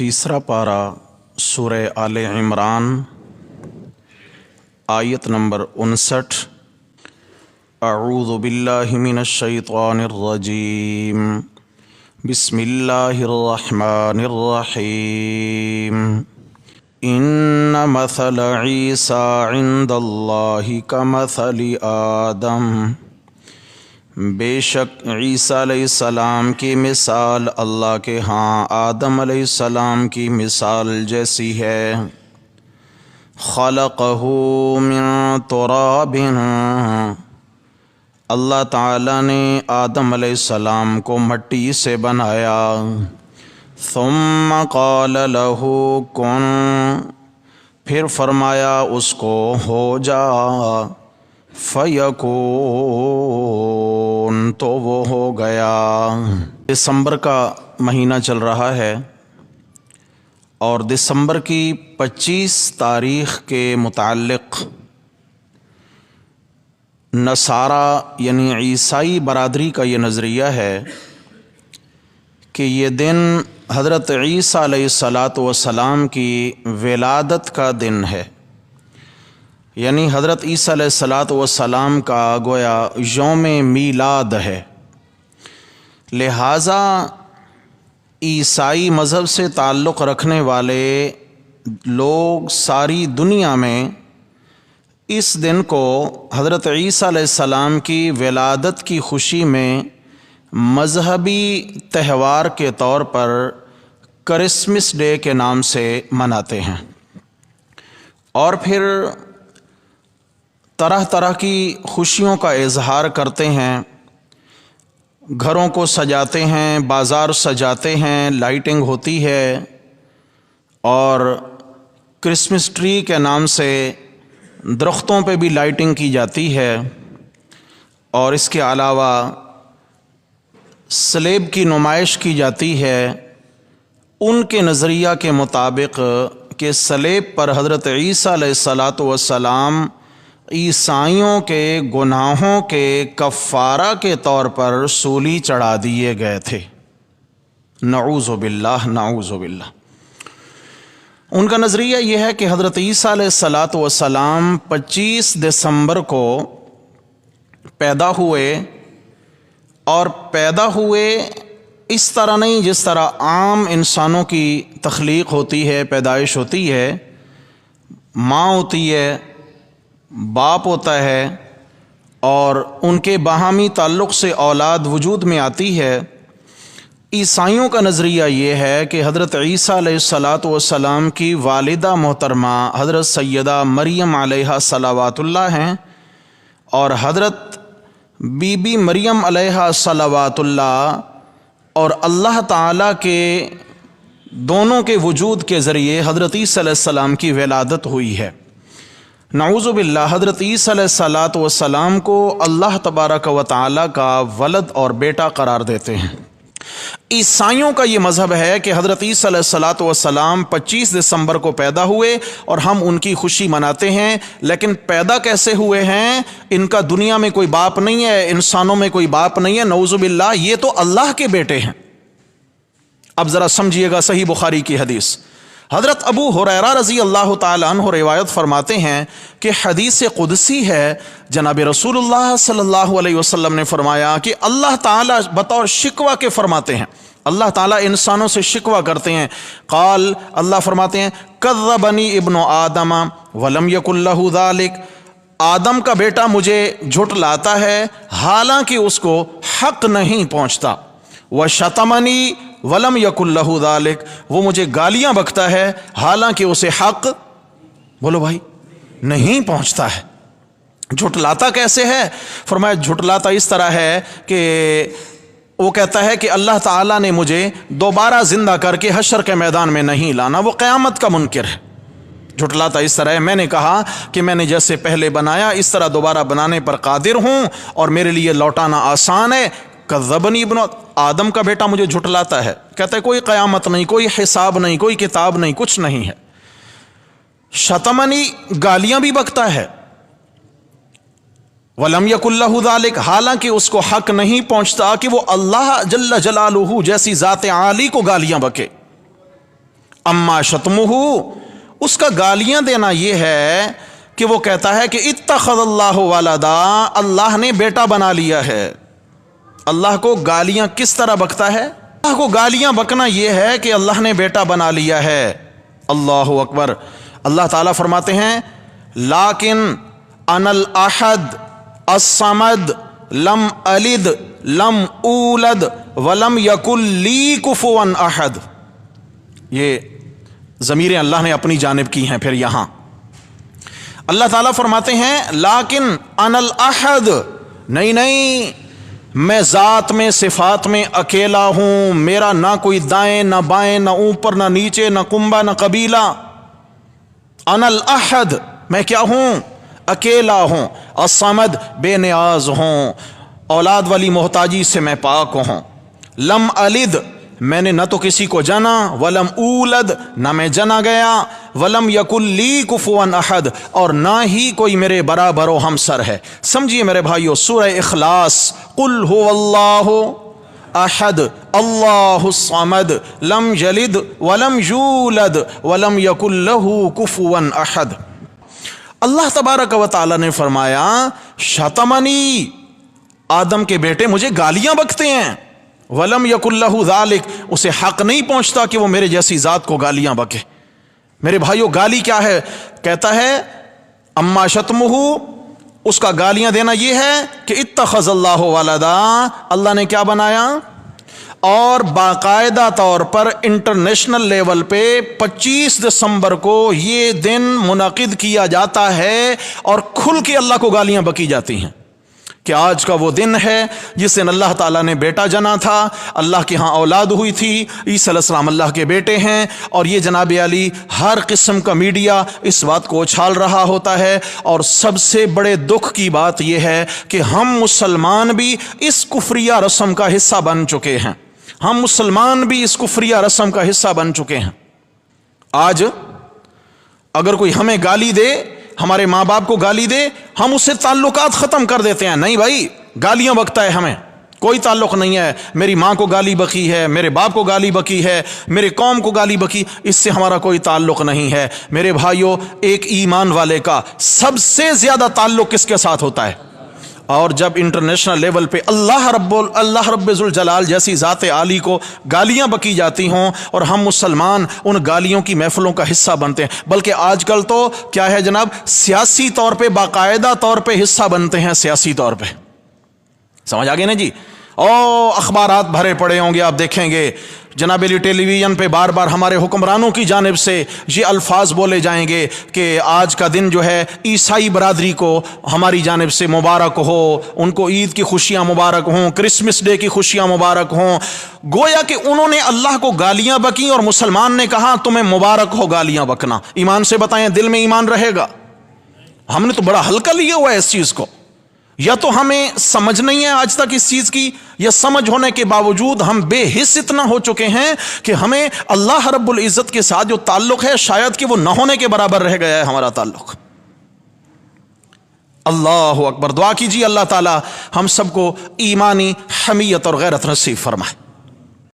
تیسرا پارہ سورہ آل عمران آیت نمبر 59۔ اعوذ باللہ من الشیطان الرجیم، بسم اللہ الرحمن الرحیم۔ ان مثل عیسیٰ عند اللہ کمثل آدم، بے شک عیسیٰ علیہ السلام کی مثال اللہ کے ہاں آدم علیہ السلام کی مثال جیسی ہے۔ خلقہ من تراب، اللہ تعالیٰ نے آدم علیہ السلام کو مٹی سے بنایا۔ ثم قال لہ کن، پھر فرمایا اس کو ہو جا۔ فیکون، تو وہ ہو گیا۔ دسمبر کا مہینہ چل رہا ہے اور دسمبر کی 25 تاریخ کے متعلق نصارہ یعنی عیسائی برادری کا یہ نظریہ ہے کہ یہ دن حضرت عیسیٰ علیہ السلام کی ولادت کا دن ہے، یعنی حضرت عیسیٰ علیہ السلام کا گویا یوم میلاد ہے۔ لہٰذا عیسائی مذہب سے تعلق رکھنے والے لوگ ساری دنیا میں اس دن کو حضرت عیسیٰ علیہ السلام کی ولادت کی خوشی میں مذہبی تہوار کے طور پر کرسمس ڈے کے نام سے مناتے ہیں، اور پھر طرح طرح کی خوشیوں کا اظہار کرتے ہیں، گھروں کو سجاتے ہیں، بازار سجاتے ہیں، لائٹنگ ہوتی ہے، اور کرسمس ٹری کے نام سے درختوں پہ بھی لائٹنگ کی جاتی ہے، اور اس کے علاوہ سلیب کی نمائش کی جاتی ہے ان کے نظریہ کے مطابق کہ سلیب پر حضرت عیسیٰ علیہ السلام عیسائیوں کے گناہوں کے کفارہ کے طور پر سولی چڑھا دیے گئے تھے۔ نعوذ باللہ، نعوذ باللہ۔ ان کا نظریہ یہ ہے کہ حضرت عیسیٰ علیہ السلام 25 دسمبر کو پیدا ہوئے، اور پیدا ہوئے اس طرح نہیں جس طرح عام انسانوں کی تخلیق ہوتی ہے، پیدائش ہوتی ہے، ماں ہوتی ہے، باپ ہوتا ہے، اور ان کے باہمی تعلق سے اولاد وجود میں آتی ہے۔ عیسائیوں کا نظریہ یہ ہے کہ حضرت عیسیٰ علیہ السلام کی والدہ محترمہ حضرت سیدہ مریم علیہ صلوات اللہ ہیں، اور حضرت بی بی مریم علیہ صلوات اللہ اور اللہ تعالیٰ کے دونوں کے وجود کے ذریعے حضرت عیسیٰ علیہ السلام کی ولادت ہوئی ہے۔ نعوذ باللہ، حضرت عیسیٰ علیہ السلام کو اللہ تبارک و تعالیٰ کا ولد اور بیٹا قرار دیتے ہیں۔ عیسائیوں کا یہ مذہب ہے کہ حضرت عیسیٰ علیہ السلام 25 دسمبر کو پیدا ہوئے اور ہم ان کی خوشی مناتے ہیں، لیکن پیدا کیسے ہوئے ہیں؟ ان کا دنیا میں کوئی باپ نہیں ہے، انسانوں میں کوئی باپ نہیں ہے، نعوذ باللہ، یہ تو اللہ کے بیٹے ہیں۔ اب ذرا سمجھیے گا صحیح بخاری کی حدیث۔ حضرت ابو ہریرہ رضی اللہ تعالیٰ عنہ روایت فرماتے ہیں کہ حدیث قدسی ہے، جناب رسول اللہ صلی اللہ علیہ وسلم نے فرمایا کہ اللہ تعالیٰ بطور شکوہ کے فرماتے ہیں، اللہ تعالیٰ انسانوں سے شکوہ کرتے ہیں۔ قال، اللہ فرماتے ہیں، کذبنی ابن آدم ولم یکن لہ ذالک، آدم کا بیٹا مجھے جھٹلاتا ہے حالانکہ اس کو حق نہیں پہنچتا۔ وشتمنی ولم یکن لہ ذالک، وہ مجھے گالیاں بکتا ہے حالانکہ اسے حق، بولو بھائی، نہیں پہنچتا ہے۔ جھٹلاتا کیسے ہے؟ فرمایا جھٹلاتا اس طرح ہے کہ وہ کہتا ہے کہ اللہ تعالیٰ نے مجھے دوبارہ زندہ کر کے حشر کے میدان میں نہیں لانا، وہ قیامت کا منکر ہے۔ جھٹلاتا اس طرح ہے، میں نے کہا کہ میں نے جیسے پہلے بنایا اس طرح دوبارہ بنانے پر قادر ہوں اور میرے لیے لوٹانا آسان ہے۔ کذبنی ابن آدم کا بیٹا مجھے جھٹلاتا ہے، کہتا ہے کوئی قیامت نہیں، کوئی حساب نہیں، کوئی کتاب نہیں، کچھ نہیں ہے۔ شتمنی، گالیاں بھی بکتا ہے۔ وَلَمْ يَكُنْ لَهُ ذَلِكَ، حالانکہ اس کو حق نہیں پہنچتا کہ وہ اللہ جل جلالہ جیسی ذات عالی کو گالیاں بکے۔ अम्मा शतमुहु, उसका गालियां देना ये है कि वो कहता है कि इत्तखज़ल्लाहु वलदा, अल्लाह ने बेटा बना लिया है। अल्लाह को गालियां किस तरह बकता है? अल्लाह को गालियां बकना ये है कि अल्लाह ने बेटा बना लिया है। अल्लाहु अकबर। अल्लाह ताला फरमाते हैं लाकिन अनल अहद अस्समद लम अलिद लम ऊलद वलम यकुल ली कुफुवन अहद। ये ज़मीरें अल्लाह ने अपनी जानिब की हैं। फिर यहां अल्लाह ताला फरमाते हैं लाकिन अनल अहद, नहीं नहीं, मैं ज़ात में सिफात में अकेला हूं, मेरा ना कोई दाएं ना बाएं ना ऊपर ना नीचे ना कुंबा ना कबीला। अनल अहद, मैं क्या हूं? अकेला हूं। असमद, बेनियाज हूं, औलाद वाली मोहताजी से मैं पाक हूं। लम अलिद, मैंने न तो किसी को जना, वलम ऊलद, न मैं जना गया, वलम यकुल ली कुफुवन अहद, और ना ही कोई मेरे बराबर व हमसर है। समझिए मेरे भाइयों, सूरह इखलास, कुल हुवल्लाहु अहद अल्लाहु समद लम यलिद वलम यूलद वलम यकुल लहू कुफुवन अहद। अल्लाह तबारक व तआला ने फरमाया शतमनी, आदम के बेटे मुझे गालियां बकते हैं। वलम यकुल लहू ज़ालिक, उसे हक नहीं पहुंचता कि वो मेरे जैसी जात को गालियां बके। मेरे भाइयों, गाली क्या है? कहता है अम्मा शतमुहु, उसका गालियां देना यह है कि इत्तखज़ल्लाहु वलदा, अल्लाह ने क्या बनाया। और बाकायदा तौर पर इंटरनेशनल लेवल पे 25 दिसंबर को ये दिन मुनाकिद किया जाता है और खुल के अल्लाह को गालियां बकी जाती हैं कि आज का वो दिन है जिस दिन अल्लाह ताला ने बेटा जना था, अल्लाह के यहाँ औलाद हुई थी, ईसा अलैहिस्सलाम अल्लाह के बेटे हैं। और ये जनाब अली हर किस्म का मीडिया इस बात को उछाल रहा होता है। और सबसे बड़े दुख की बात यह है कि हम मुसलमान भी इस कुफरिया रस्म का हिस्सा बन चुके हैं। हम मुसलमान भी इस कुफरिया रस्म का हिस्सा बन चुके हैं। आज अगर कोई हमें गाली दे, हमारे माँ बाप को गाली दे, हम उससे ताल्लुकात ख़त्म कर देते हैं। नहीं भाई, गालियां बकता है, हमें कोई ताल्लुक नहीं है। मेरी माँ को गाली बकी है, मेरे बाप को गाली बकी है, मेरे कौम को गाली बकी, इससे हमारा कोई ताल्लुक नहीं है। मेरे भाइयों, एक ईमान वाले का सबसे ज़्यादा ताल्लुक किसके साथ होता है? और जब इंटरनेशनल लेवल पे अल्लाह रब्बुल जलाल जैसी ज़ात आली को गालियां बकी जाती हों और हम मुसलमान उन गालियों की महफिलों का हिस्सा बनते हैं। बल्कि आजकल तो क्या है जनाब, सियासी तौर पे बाकायदा तौर पे हिस्सा बनते हैं। सियासी तौर पे समझ आ गए ना जी? और अखबारात भरे पड़े होंगे, आप देखेंगे जनाब अली टेलीविज़न पे बार बार हमारे हुक्मरानों की जानिब से ये अल्फाज बोले जाएंगे कि आज का दिन जो है ईसाई बरादरी को हमारी जानिब से मुबारक हो, उनको ईद की खुशियाँ मुबारक हों, क्रिसमस डे की खुशियाँ मुबारक हों। गोया कि उन्होंने अल्लाह को गालियाँ बकी और मुसलमान ने कहा तुम्हें मुबारक हो गालियाँ बकना। ईमान से बताएं, दिल में ईमान रहेगा? हमने तो बड़ा हल्का लिया हुआ है इस चीज़ को। या तो हमें समझ नहीं है आज तक इस चीज की, या समझ होने के बावजूद हम बेहिस इतना हो चुके हैं कि हमें अल्लाह रब्बुल इज्जत के साथ जो ताल्लुक है शायद कि वो न होने के बराबर रह गया है हमारा ताल्लुक। अल्लाह अकबर। दुआ कीजिए अल्लाह ताला हम सबको ईमानी हमीयत और गैरत नसीब फरमाए।